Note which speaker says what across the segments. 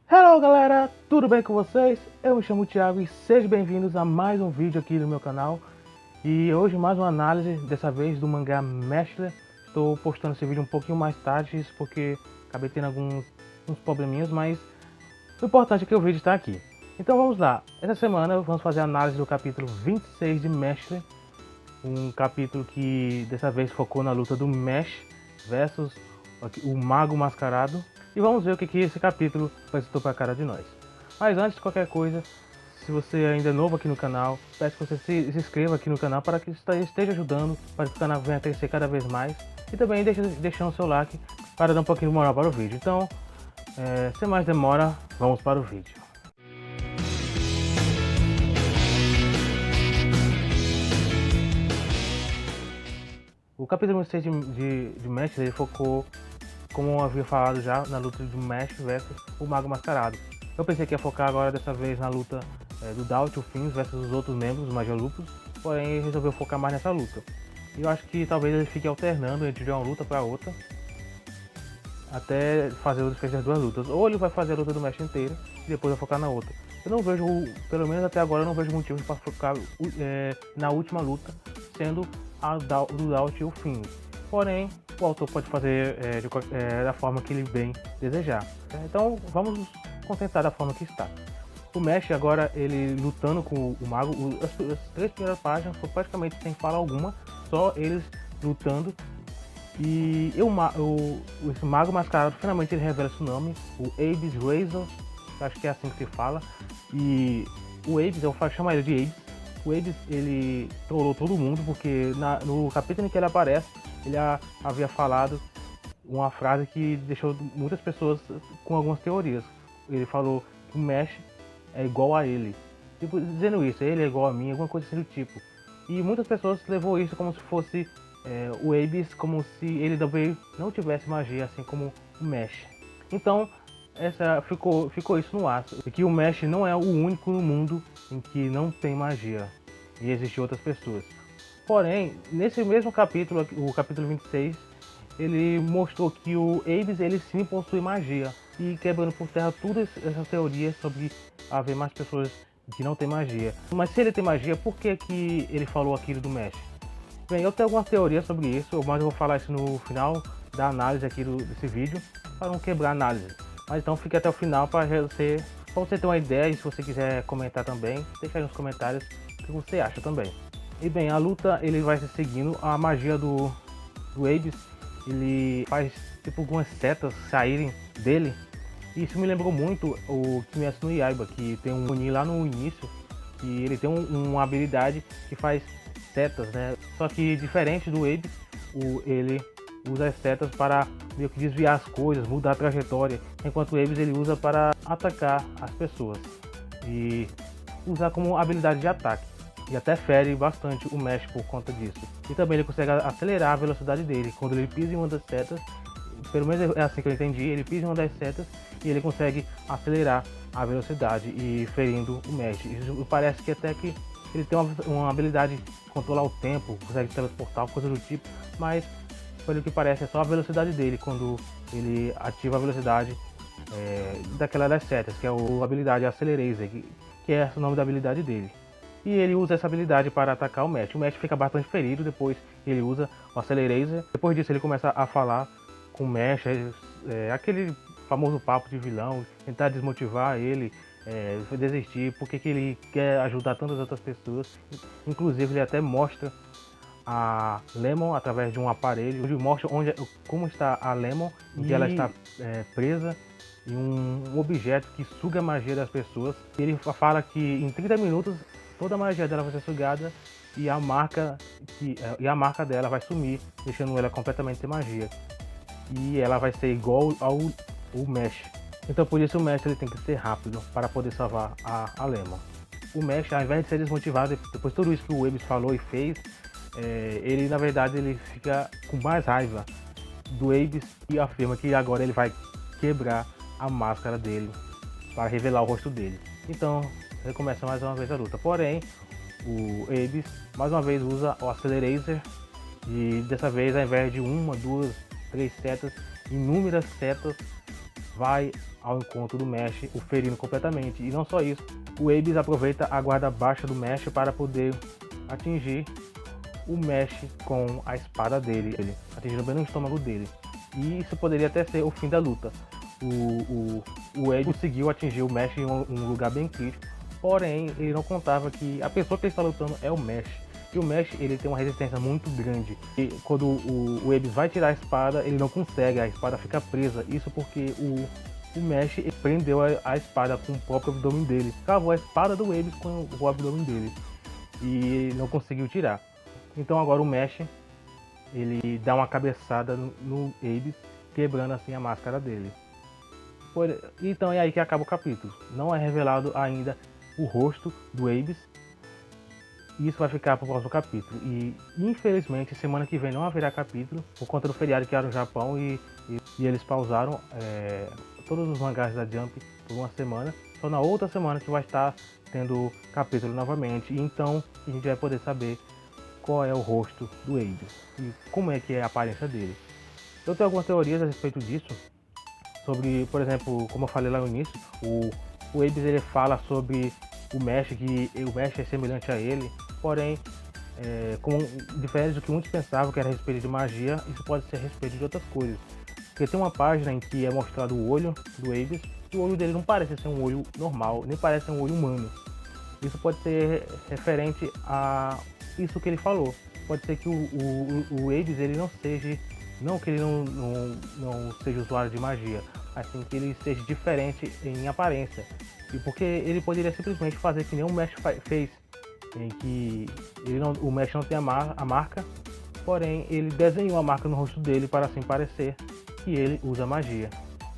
Speaker 1: Hello galera, tudo bem com vocês? Eu me chamo Thiago e sejam bem-vindos a mais um vídeo aqui no meu canal. E hoje mais uma análise, dessa vez do mangá Mestre. Estou postando esse vídeo um pouquinho mais tarde, isso porque acabei tendo uns probleminhas, mas o importante é que o vídeo está aqui. Então vamos lá, essa semana vamos fazer a análise do capítulo 26 de Mestre. Um capítulo que dessa vez focou na luta do Mesh versus o Mago Mascarado. E vamos ver o que esse capítulo apresentou para a cara de nós. Mas antes de qualquer coisa, se você ainda é novo aqui no canal, peço que você se inscreva aqui no canal para que esteja ajudando, para que o canal venha a crescer cada vez mais. E também deixando o seu like para dar um pouquinho de moral para o vídeo. Então, sem mais demora, vamos para o vídeo. O capítulo 6 de Mesh, ele focou, como eu havia falado já, na luta de Mesh versus o Mago Mascarado. Eu pensei que ia focar agora dessa vez na luta do Doubt, o Fins versus os outros membros, os Magia Lupus, porém resolveu focar mais nessa luta. E eu acho que talvez ele fique alternando entre uma luta para outra, até fazer o desfecho das duas lutas. Ou ele vai fazer a luta do Mesh inteira e depois vai focar na outra. Eu não vejo, pelo menos até agora, eu não vejo motivo para focar na última luta, sendo a do Doubt e o Fins. Porém, o autor pode fazer da forma que ele bem desejar. Então vamos nos contentar da forma que está. O Mesh agora, ele lutando com o Mago, as três primeiras páginas foi praticamente sem fala alguma, só eles lutando. E esse Mago Mascarado finalmente ele revela seu nome, o Abyss Razor, acho que é assim que se fala. E o Abyss, eu chamo ele de Abyss. O Abyss, ele trollou todo mundo, porque no capítulo em que ele aparece, ele havia falado uma frase que deixou muitas pessoas com algumas teorias. Ele falou que o Mesh é igual a ele, tipo, dizendo isso, ele é igual a mim, alguma coisa assim do tipo. E muitas pessoas levou isso como se fosse o Abyss, como se ele também não tivesse magia, assim como o Mesh. Então ficou isso no ar, que o Mesh não é o único no mundo em que não tem magia, e existem outras pessoas. Porém, nesse mesmo capítulo, o capítulo 26, ele mostrou que o Abyss, ele sim possui magia, e quebrando por terra todas essas teorias sobre haver mais pessoas que não tem magia. Mas se ele tem magia, por que ele falou aquilo do Mesh? Bem, eu tenho algumas teorias sobre isso, mas eu vou falar isso no final da análise aqui desse vídeo, para não quebrar a análise. Mas então fique até o final para você ter uma ideia, e se você quiser comentar também, deixa aí nos comentários o que você acha também. E bem, a luta ele vai se seguindo, a magia do Abyss, ele faz tipo algumas setas saírem dele. E isso me lembrou muito o Kimetsu no Yaiba, que tem um Oni lá no início, e ele tem uma habilidade que faz setas, né? Só que diferente do Abyss, ele usa as setas para meio que desviar as coisas, mudar a trajetória, enquanto o Abyss ele usa para atacar as pessoas e usar como habilidade de ataque. E até fere bastante o Mesh por conta disso. E também ele consegue acelerar a velocidade dele. Quando ele pisa em uma das setas, pelo menos é assim que eu entendi, ele pisa em uma das setas e ele consegue acelerar a velocidade e ferindo o Mesh. Isso parece que até que ele tem uma habilidade de controlar o tempo, consegue transportar, coisa do tipo, mas pelo que parece é só a velocidade dele, quando ele ativa a velocidade daquela das setas, que é a habilidade Accelerator, que é o nome da habilidade dele. E ele usa essa habilidade para atacar o Mesh. O Mesh fica bastante ferido, depois ele usa o Accelerator. Depois disso ele começa a falar com o Mesh, aquele famoso papo de vilão, tentar desmotivar ele, desistir, porque que ele quer ajudar tantas outras pessoas. Inclusive ele até mostra a Lemon através de um aparelho, onde mostra como está a Lemon, onde ela está presa em um objeto que suga a magia das pessoas. Ele fala que em 30 minutos toda a magia dela vai ser sugada e a marca dela vai sumir, deixando ela completamente sem magia. E ela vai ser igual ao Mesh. Então por isso o Mesh ele tem que ser rápido para poder salvar a Lemon. O Mesh, ao invés de ser desmotivado depois de tudo isso que o Abyss falou e fez, ele na verdade ele fica com mais raiva do Abyss e afirma que agora ele vai quebrar a máscara dele para revelar o rosto dele. Então ele começa mais uma vez a luta, porém o Abyss mais uma vez usa o Accelerator e dessa vez ao invés de uma, duas, três setas, inúmeras setas vai ao encontro do Mesh, o ferindo completamente. E não só isso, o Abyss aproveita a guarda baixa do Mesh para poder atingir o Mesh com a espada dele, atingindo bem no estômago dele. E isso poderia até ser o fim da luta. O Abyss conseguiu atingir o Mesh em um lugar bem crítico, porém ele não contava que a pessoa que ele está lutando é o Mesh. E o Mesh, ele tem uma resistência muito grande. E quando o Abyss vai tirar a espada, ele não consegue, a espada fica presa. Isso porque o Mesh prendeu a espada com o próprio abdômen dele. Cavou a espada do Abyss com o abdômen dele. E não conseguiu tirar. Então agora o Mesh, ele dá uma cabeçada no Abyss, quebrando assim a máscara dele. Então é aí que acaba o capítulo. Não é revelado ainda o rosto do Abyss. Isso vai ficar para o próximo capítulo. E infelizmente semana que vem não haverá capítulo por conta do feriado que era no Japão e eles pausaram todos os mangás da Jump por uma semana. Só na outra semana que vai estar tendo capítulo novamente. E então a gente vai poder saber qual é o rosto do Abyss e como é que é a aparência dele. Eu tenho algumas teorias a respeito disso. Sobre, por exemplo, como eu falei lá no início, o Abyss ele fala sobre o Mesh, que o Mesh é semelhante a ele. Porém, diferente do que muitos pensavam que era a respeito de magia, isso pode ser a respeito de outras coisas. Porque tem uma página em que é mostrado o olho do Abyss, e o olho dele não parece ser um olho normal, nem parece ser um olho humano. Isso pode ser referente a isso que ele falou. Pode ser que o Abyss ele não seja, não que ele não seja usuário de magia, assim que ele seja diferente em aparência. E porque ele poderia simplesmente fazer que nem o Mesh fez, em que o Mesh não tem a marca, porém ele desenhou a marca no rosto dele para assim parecer que ele usa magia.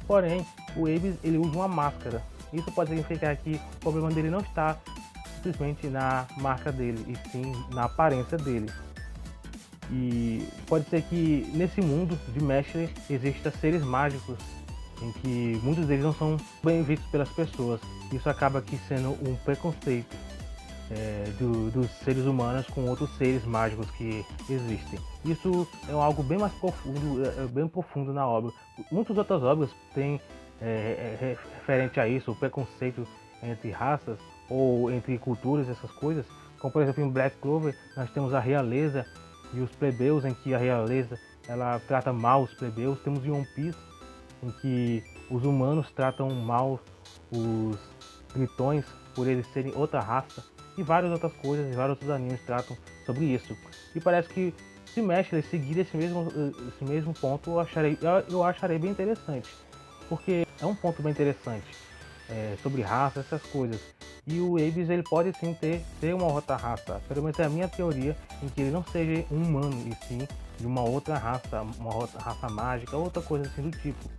Speaker 1: Porém, o Abyss ele usa uma máscara. Isso pode significar que o problema dele não está simplesmente na marca dele, e sim na aparência dele. E pode ser que nesse mundo de Mesh existam seres mágicos, em que muitos deles não são bem vistos pelas pessoas. Isso acaba aqui sendo um preconceito dos seres humanos com outros seres mágicos que existem. Isso é algo bem mais profundo, bem profundo na obra. Muitas outras obras têm referente a isso, o preconceito entre raças ou entre culturas, essas coisas. Como por exemplo em Black Clover nós temos a realeza e os plebeus, em que a realeza ela trata mal os plebeus. Temos em One Piece em que os humanos tratam mal os tritões por eles serem outra raça. E várias outras coisas, e vários outros animes tratam sobre isso. E parece que se Mesh seguir esse mesmo ponto, eu acharei bem interessante. Porque é um ponto bem interessante sobre raça, essas coisas. E o Abyss ele pode sim ser uma outra raça. Pelo menos é a minha teoria, em que ele não seja um humano, e sim de uma outra raça mágica, outra coisa assim do tipo.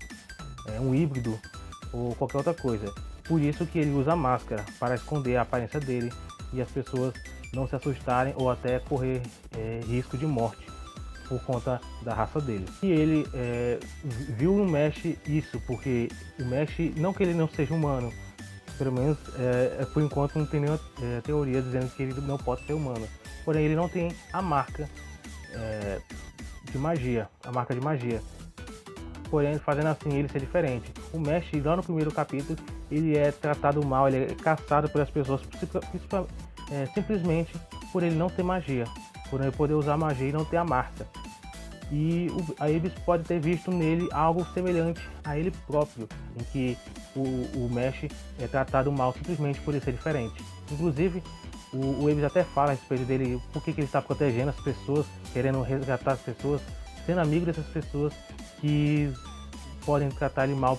Speaker 1: Um híbrido ou qualquer outra coisa. Por isso que ele usa máscara, para esconder a aparência dele e as pessoas não se assustarem ou até correr risco de morte por conta da raça dele. E ele viu no Mesh isso, porque o Mesh, não que ele não seja humano, pelo menos por enquanto não tem nenhuma teoria dizendo que ele não pode ser humano. Porém ele não tem a marca de magia, Porém, fazendo assim ele ser diferente. O Mesh, lá no primeiro capítulo, ele é tratado mal, ele é caçado pelas pessoas simplesmente por ele não ter magia, por ele poder usar magia e não ter a marca. E a Abyss pode ter visto nele algo semelhante a ele próprio, em que o Mesh é tratado mal simplesmente por ele ser diferente. Inclusive, o Abyss até fala a respeito dele, por que ele está protegendo as pessoas, querendo resgatar as pessoas, sendo amigo dessas pessoas que podem tratar ele mal,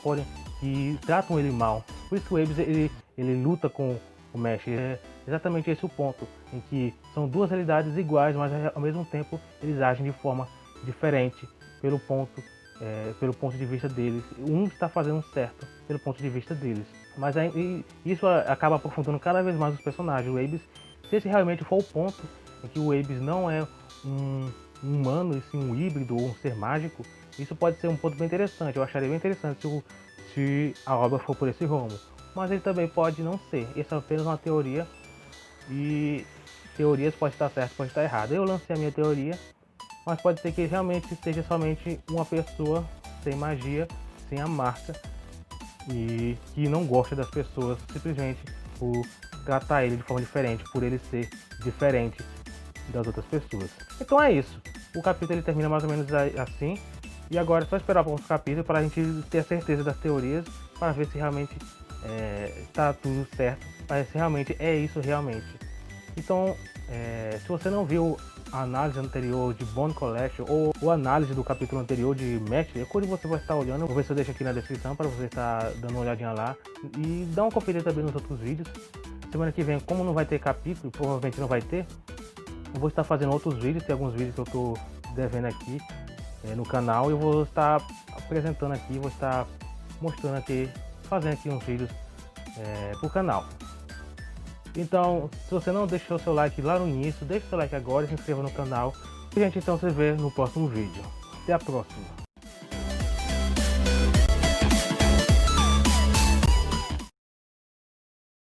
Speaker 1: que tratam ele mal. Por isso que o Abyss ele luta com o Mesh. É exatamente esse o ponto, em que são duas realidades iguais, mas ao mesmo tempo eles agem de forma diferente pelo ponto de vista deles. Um está fazendo certo pelo ponto de vista deles. Mas isso acaba aprofundando cada vez mais os personagens. O Abyss, se esse realmente for o ponto em que o Abyss não é um humano, e sim um híbrido ou um ser mágico, isso pode ser um ponto bem interessante. Eu acharia bem interessante se a obra for por esse rumo. Mas ele também pode não ser. Isso é apenas uma teoria. E teorias pode estar certo, pode estar errado. Eu lancei a minha teoria, mas pode ser que realmente seja somente uma pessoa sem magia, sem a marca, e que não gosta das pessoas simplesmente por tratar ele de forma diferente, por ele ser diferente das outras pessoas. Então é isso. O capítulo ele termina mais ou menos assim. E agora é só esperar para o capítulo para a gente ter a certeza das teorias, para ver se realmente está tudo certo, para ver se realmente é isso realmente. Então, se você não viu a análise anterior de Bone Collection ou a análise do capítulo anterior de Match, é quando você vai estar olhando, vou ver se eu deixo aqui na descrição para você estar dando uma olhadinha lá e dá uma conferida também nos outros vídeos. Semana que vem, como não vai ter capítulo, provavelmente não vai ter, eu vou estar fazendo outros vídeos, tem alguns vídeos que eu estou devendo aqui no canal e eu vou estar apresentando aqui, vou estar mostrando aqui, fazendo aqui uns vídeos pro canal. Então, se você não deixou seu like lá no início, deixe seu like agora e se inscreva no canal. E a gente então se vê no próximo vídeo. Até a próxima!